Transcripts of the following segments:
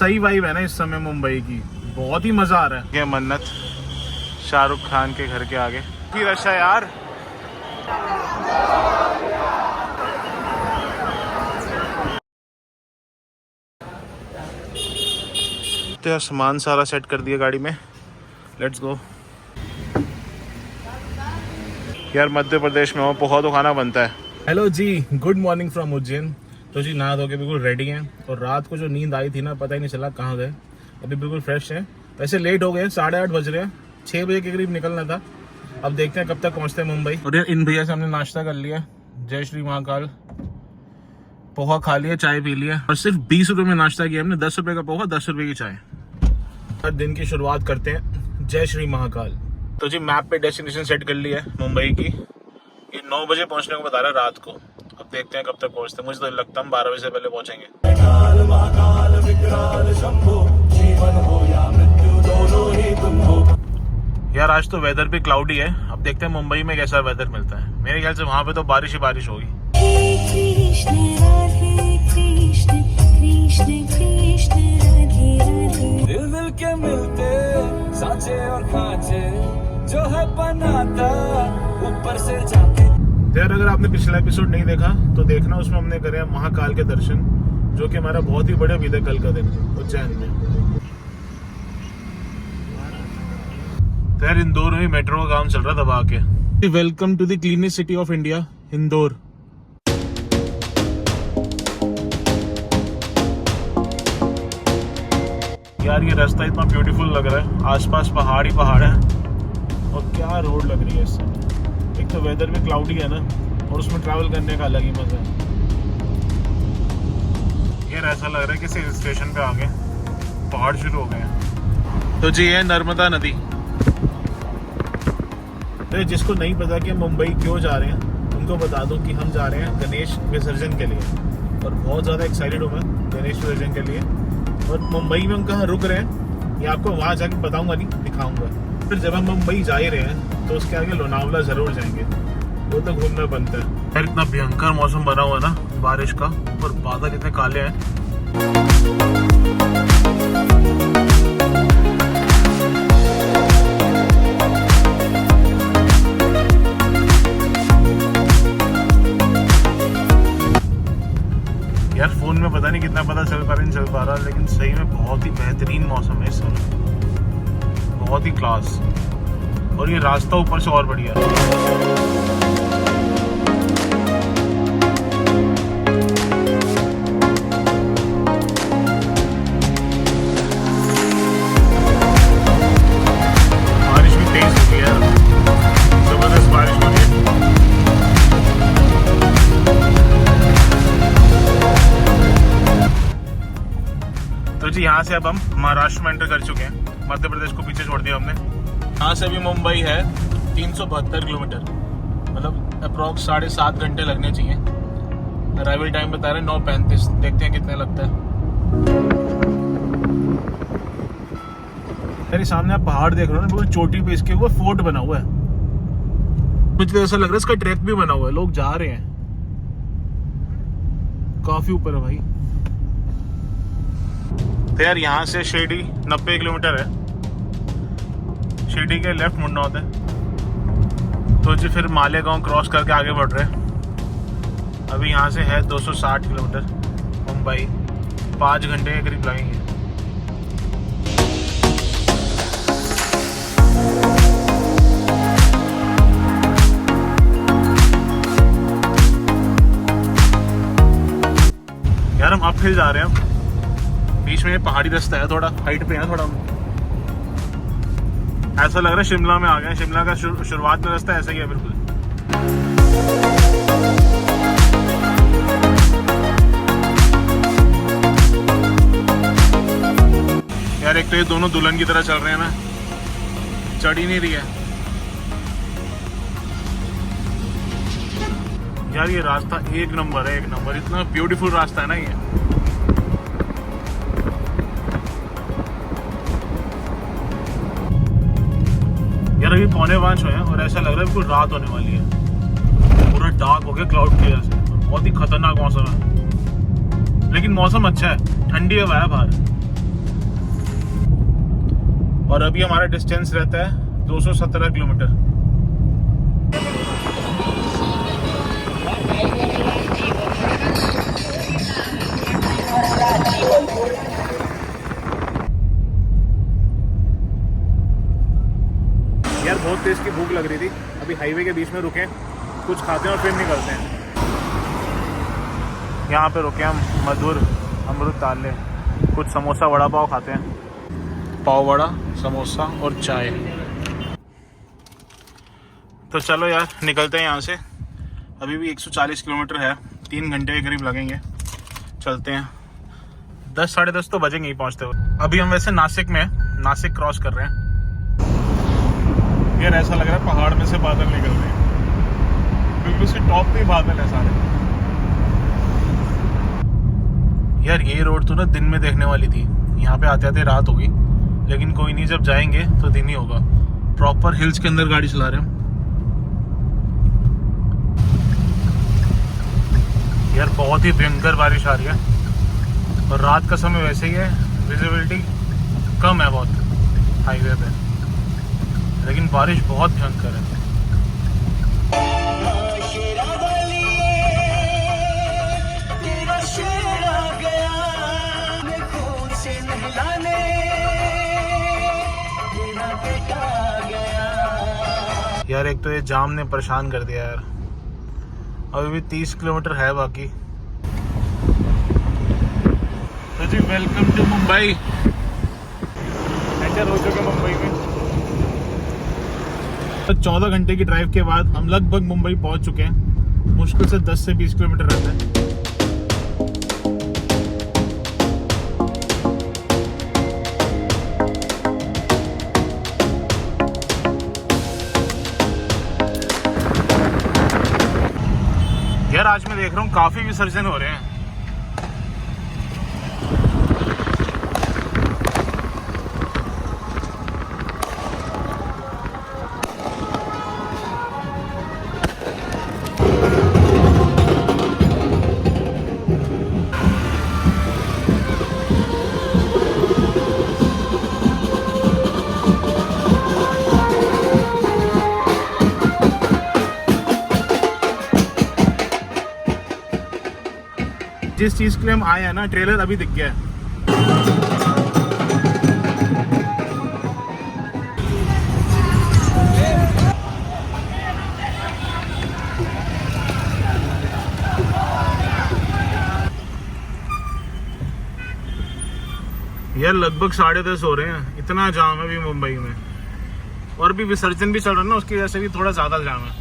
सही वाइब है ना इस समय मुंबई की, बहुत ही मजा आ रहा है। ये मन्नत शाहरुख खान के घर के आगे की रश है यार। तो यार सामान सारा सेट कर दिया गाड़ी में, लेट्स गो। यार मध्य प्रदेश में हो पोहा तो खाना बनता है। हेलो जी, गुड मॉर्निंग फ्रॉम उज्जैन। तो जी नहा धो के बिल्कुल रेडी हैं, और रात को जो नींद आई थी ना पता ही नहीं चला कहाँ गए। अभी बिल्कुल फ्रेश है, वैसे लेट हो गए, 8:30 बज रहे हैं, 6 बजे के करीब निकलना था। अब देखते हैं कब तक पहुँचते हैं मुंबई। और इन भैया से हमने नाश्ता कर लिया, जय श्री महाकाल। पोहा खा लिया, चाय पी लिया, और सिर्फ 20 रुपये में नाश्ता किया हमने। 10 रुपये का पोहा, 10 रुपये की चाय। हर दिन की शुरुआत करते हैं जय श्री महाकाल। तो जी मैप पे डेस्टिनेशन सेट कर लिया है मुंबई की। ये 9 बजे पहुंचने को बता रहा है रात को। अब देखते हैं कब तक पहुंचते हैं। मुझे तो लगता है हम 12 बजे से पहले पहुंचेंगे। यार आज तो वेदर भी क्लाउडी है, अब देखते हैं मुंबई में कैसा वेदर मिलता है। मेरे ख्याल से वहां पे तो बारिश ही बारिश होगी। दिल दिल के मिलते सांचे और खांचे जो है बनाता ऊपर से जाके। यार अगर आपने पिछला एपिसोड नहीं देखा तो देखना, उसमें हमने करे महाकाल के दर्शन, जो कि हमारा बहुत ही बड़ा विजय कल का दिन उज्जैन में। तो यार इंदौर में मेट्रो का काम चल रहा था दबा के। Welcome to the cleanest city of India, Indore. यार ये रास्ता इतना ब्यूटीफुल लग रहा है, आसपास पहाड़ ही पहाड़ है, और क्या रोड लग रही है इस समय। एक तो वेदर भी क्लाउडी है ना, और उसमें ट्रैवल करने का अलग ही मजा है। यार ऐसा लग रहा है किसी स्टेशन पे आ गए, पहाड़ शुरू हो गए हैं। तो जी ये नर्मदा नदी। तो जिसको नहीं पता कि हम मुंबई क्यों जा रहे हैं, उनको बता दूं कि हम जा रहे हैं गणेश विसर्जन के लिए, और बहुत ज़्यादा एक्साइटेड हूँ मैं गणेश विसर्जन के लिए। और मुंबई में हम कहाँ रुक रहे हैं ये आपको वहाँ जाके बताऊंगा, नहीं दिखाऊंगा। फिर जब हम मुंबई जा ही रहे हैं तो उसके आगे लोनावला जरूर जाएंगे, वो तो घूमना बनता है। यार इतना भयंकर मौसम बना हुआ है ना बारिश का, और बादल इतने काले हैं। यार फोन में पता नहीं कितना पता चल पा रहा, नहीं चल पा रहा, लेकिन सही में बहुत ही बेहतरीन मौसम है इस समय, बहुत ही क्लास। और ये रास्ता ऊपर से और बढ़िया है। बारिश भी तेज हो गई है, जबरदस्त बारिश हो रही है। तो जी यहाँ से अब हम महाराष्ट्र में एंटर कर चुके हैं, मध्य प्रदेश को पीछे छोड़ दिया हमने। यहाँ से भी मुंबई है 372 किलोमीटर, मतलब अप्रॉक्स 7.5 घंटे लगने चाहिए। अराइवल टाइम बता रहे 9:35, देखते हैं कितने लगता है। मेरे सामने आप पहाड़ देख रहे हो ना, बिल्कुल चोटी पे इसके ऊपर फोर्ट बना हुआ है। मुझे तो ऐसा लग रहा है इसका ट्रैक भी बना हुआ है, लोग जा रहे हैं, काफी ऊपर है भाई। तो यार यहाँ से शिरडी 90 किलोमीटर है, शिरडी के लेफ्ट मुड़ना होता है। तो जी फिर मालेगांव क्रॉस करके आगे बढ़ रहे हैं। अभी यहाँ से है 260 किलोमीटर मुंबई, 5 घंटे के करीब लगेंगे। यार हम अपहिल जा रहे हैं, बीच में पहाड़ी रास्ता है, थोड़ा हाइट पे है थोड़ा। ऐसा लग रहा है शिमला में आ गए। शिमला का शुरुआत में रास्ता ऐसा ही है बिल्कुल। यार एक तो ये दोनों दुल्हन की तरह चल रहे हैं ना, चढ़ ही नहीं रही है। यार ये रास्ता एक नंबर है, एक नंबर। इतना ब्यूटीफुल रास्ता है ना ये। यार अभी 4:45 हुए हैं और ऐसा लग रहा है बिल्कुल रात होने वाली है। पूरा डार्क हो गया क्लाउड की वजह से, बहुत ही खतरनाक मौसम है। लेकिन मौसम अच्छा है, ठंडी हवा है बाहर। और अभी हमारा डिस्टेंस रहता है 217 किलोमीटर। यार बहुत तेज की भूख लग रही थी, अभी हाईवे के बीच में रुके, कुछ खाते हैं और फिर निकलते हैं। यहाँ पे रुके हम, मधुर अमृत ताले, कुछ समोसा वड़ा पाव खाते हैं, पाव वड़ा समोसा और चाय। तो चलो यार निकलते हैं यहाँ से। अभी भी 140 किलोमीटर है, 3 घंटे के करीब लगेंगे, चलते हैं। 10 साढ़े 10 तो बजेंगे ही पहुँचते हुए। अभी हम वैसे नासिक में, नासिक क्रॉस कर रहे हैं। यार ऐसा लग रहा है पहाड़ में से बादल निकल रहे हैं, क्योंकि उसके टॉप पे बादल है सारे। यार ये रोड तो ना दिन में देखने वाली थी, यहाँ पे आते आते रात होगी, लेकिन कोई नहीं, जब जाएंगे तो दिन ही होगा। प्रॉपर हिल्स के अंदर गाड़ी चला रहे हैं यार। बहुत ही भयंकर बारिश आ रही है, और रात का समय वैसे ही है, विजिबिलिटी कम है बहुत हाईवे पे, लेकिन बारिश बहुत भयंकर है। यार एक तो ये जाम ने परेशान कर दिया यार। अभी भी 30 किलोमीटर है बाकी। तो जी वेलकम टू मुंबई। एंटर हो चुके मुंबई में। 14 घंटे की ड्राइव के बाद हम लगभग मुंबई पहुंच चुके हैं। मुश्किल से 10 से 20 किलोमीटर रहता है। यार आज मैं देख रहा हूँ काफी विसर्जन हो रहे हैं। जिस चीज के लिए हम आए हैं ना, ट्रेलर अभी दिख गया है। यार लगभग 10:30 हो रहे हैं, इतना जाम है अभी मुंबई में, और भी विसर्जन भी चल रहा है ना, उसकी वजह से भी थोड़ा ज्यादा जाम है।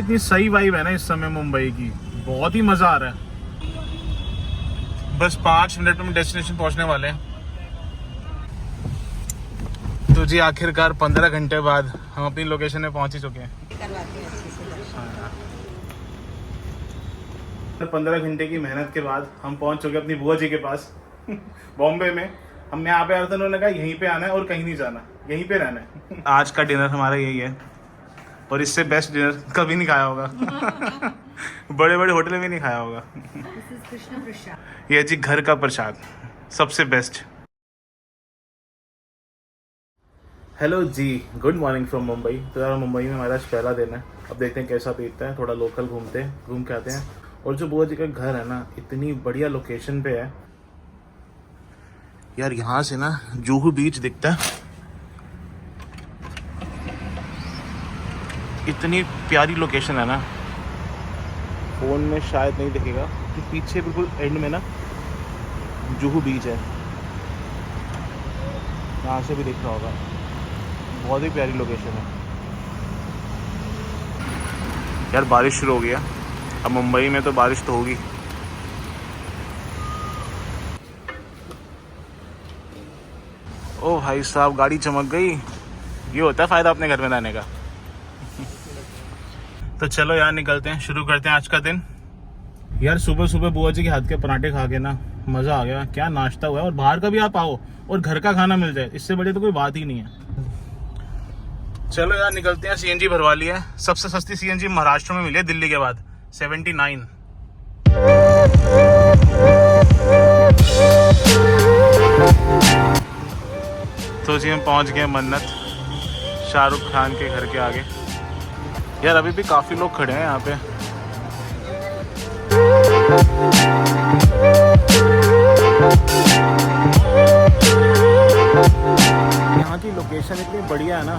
इतनी सही वाइब है ना इस समय मुंबई की, बहुत ही मजा आ रहा है। बस 5 मिनट में डेस्टिनेशन पहुंचने वाले हैं। तो जी आखिरकार 15 घंटे बाद हम अपनी लोकेशन में पहुंच ही चुके हैं। 15 घंटे की मेहनत के बाद हम पहुंच चुके अपनी बुआ जी के पास बॉम्बे में। हम यहाँ पे आए थे, उन्होंने कहा यहीं पे आना है और कहीं नहीं जाना, यहीं पे रहना है। आज का डिनर हमारा यही है, और इससे बेस्ट डिनर कभी नहीं खाया होगा। बड़े बड़े होटल में नहीं खाया होगा। ये जी घर का प्रसाद, सबसे बेस्ट। हेलो जी, गुड मॉर्निंग फ्रॉम मुंबई। तो यार मुंबई में हमारा पहला दिन है, अब देखते हैं कैसा बीतता है। थोड़ा लोकल घूम के आते हैं। और जो बुआ जी का घर है ना, इतनी बढ़िया लोकेशन पे है यार। यहाँ से ना जुहू बीच दिखता है, इतनी प्यारी लोकेशन है ना। फोन में शायद नहीं दिखेगा कि पीछे बिल्कुल एंड में ना जुहू बीच है, यहाँ से भी दिख रहा होगा। बहुत ही प्यारी लोकेशन है यार। बारिश शुरू हो गया, अब मुंबई में तो बारिश तो होगी। ओ भाई साहब, गाड़ी चमक गई। ये होता है फ़ायदा अपने घर में रहने का। तो चलो यार निकलते हैं, शुरू करते हैं आज का दिन। यार सुबह सुबह बुआ जी के हाथ के पराठे खा के ना मज़ा आ गया। क्या नाश्ता हुआ है, और बाहर का भी आप आओ और घर का खाना मिल जाए, इससे बड़ी तो कोई बात ही नहीं है। चलो यार निकलते हैं। सीएनजी भरवा लिया है। सबसे सस्ती सीएनजी महाराष्ट्र में मिली है दिल्ली के बाद, 79। तो जी हम पहुंच गए मन्नत, शाहरुख खान के घर के आगे। यार अभी भी काफ़ी लोग खड़े हैं यहाँ पे। यहाँ की लोकेशन इतनी बढ़िया है ना,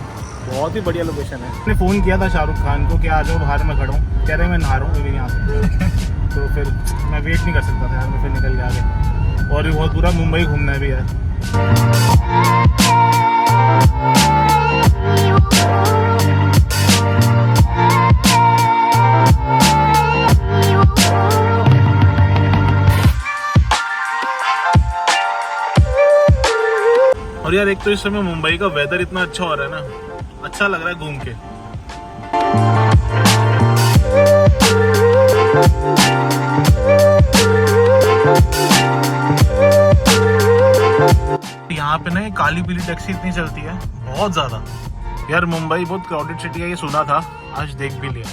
बहुत ही बढ़िया लोकेशन है। मैंने फ़ोन किया था शाहरुख खान को कि आ जाओ बाहर, मैं खड़ा हूँ। कह रहे मैं नहा रहा हूँ अभी यहाँ से। तो फिर मैं वेट नहीं कर सकता था यार, मैं फिर निकल के आगे। और भी बहुत पूरा मुंबई घूमना है भी यार। और यार एक तो इस समय मुंबई का वेदर इतना अच्छा हो रहा है ना, अच्छा लग रहा है घूम के। यहाँ पे ना काली पीली टैक्सी इतनी चलती है, बहुत ज्यादा। यार मुंबई बहुत क्राउडेड सिटी है, ये सुना था, आज देख भी लिया।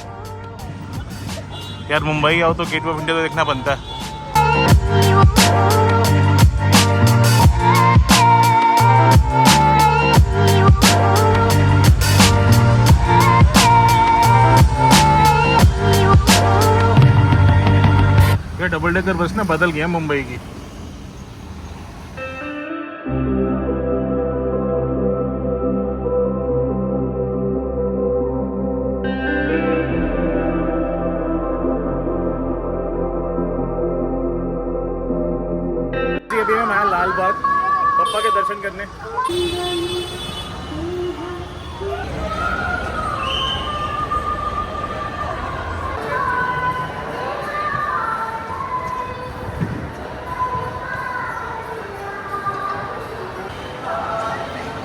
यार मुंबई आओ तो गेट ऑफ इंडिया तो देखना बनता है। ये डबल डेकर बस ना बदल गया मुंबई की। अभी मैं आया लाल बाग पप्पा के दर्शन करने।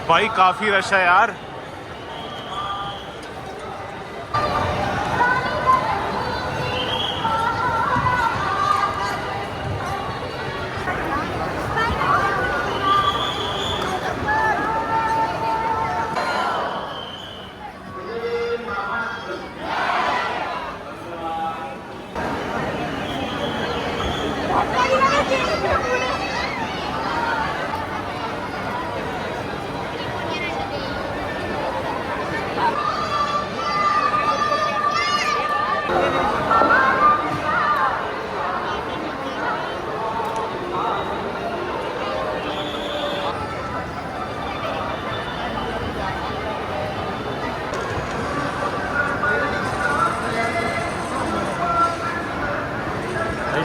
भाई काफी रश है यार।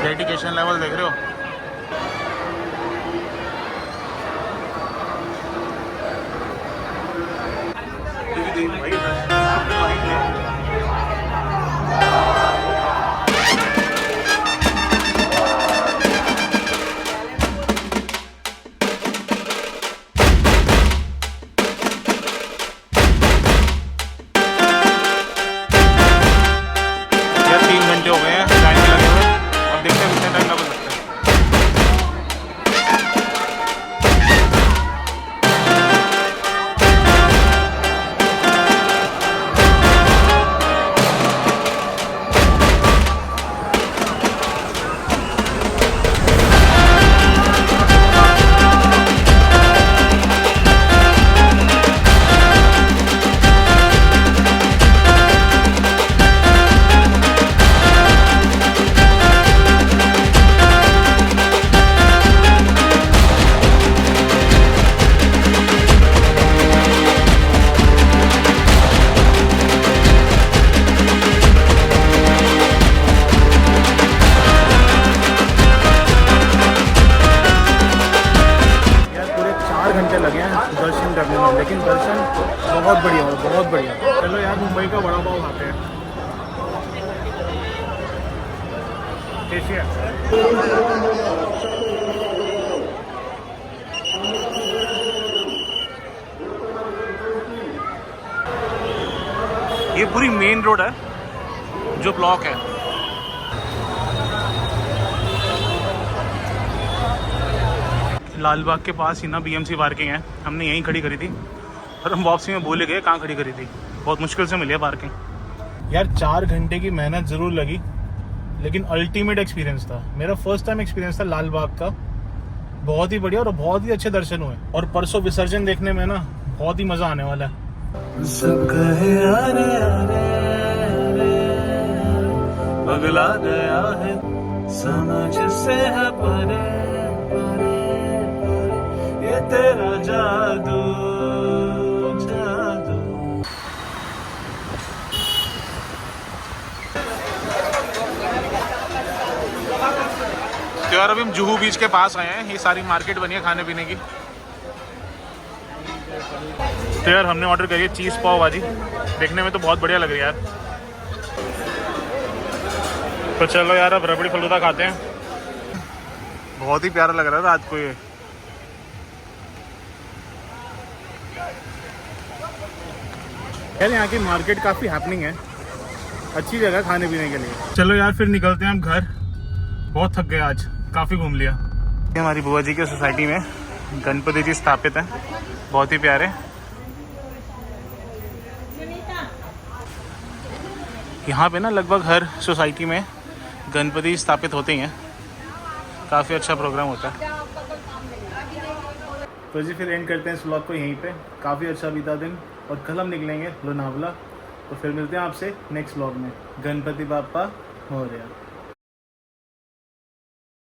डेडिकेशन लेवल देख रहे हो। यार 3 घंटे हो गए हैं लाइन में लगे हुए, अब देखते हैं कितने टाइम लग सकता है। दर्शन करने में, लेकिन दर्शन बहुत बढ़िया हो, बहुत बढ़िया। चलो यार मुंबई का वड़ा पाव खाते हैं। कैसी है? ये पूरी मेन रोड है जो ब्लॉक है। लाल बाग के पास ही ना BMC पार्किंग है, हमने यहीं खड़ी करी थी और हम वापसी में भूल गए कहाँ खड़ी करी थी। बहुत मुश्किल से मिली है पार्किंग। यार 4 घंटे की मेहनत ज़रूर लगी, लेकिन अल्टीमेट एक्सपीरियंस था। मेरा फर्स्ट टाइम एक्सपीरियंस था लाल बाग का। बहुत ही बढ़िया और बहुत ही अच्छे दर्शन हुए, और परसों विसर्जन देखने में ना बहुत ही मज़ा आने वाला है। सब कहे अरे अरे अरे, पगला गया है समझ से है परे परे परे, ये तेरा जादू जादू। तो यार अभी हम जुहू बीच के पास आए हैं। ये सारी मार्केट बनी है खाने पीने की। तो यार हमने ऑर्डर करी है चीज़ पाव भाजी। देखने में तो बहुत बढ़िया लग रही है यार। तो चलो यार अब रबड़ी फलूदा खाते हैं। बहुत ही प्यारा लग रहा है रात को ये। यार यहाँ की मार्केट काफ़ी हैपनिंग है, अच्छी जगह खाने पीने के लिए। चलो यार फिर निकलते हैं हम घर। बहुत थक गए आज, काफ़ी घूम लिया। हमारी बुआ जी की सोसाइटी में गणपति जी स्थापित हैं, बहुत ही प्यारे। यहाँ पे ना लगभग हर सोसाइटी में गणपति स्थापित होते ही हैं। काफ़ी अच्छा प्रोग्राम होता है। तो जी फिर एंड करते हैं इस व्लॉग को यहीं पे। काफ़ी अच्छा बीता दिन, और कल हम निकलेंगे लोनावला। तो फिर मिलते हैं आपसे नेक्स्ट व्लॉग में। गणपति बाप्पा मोरया।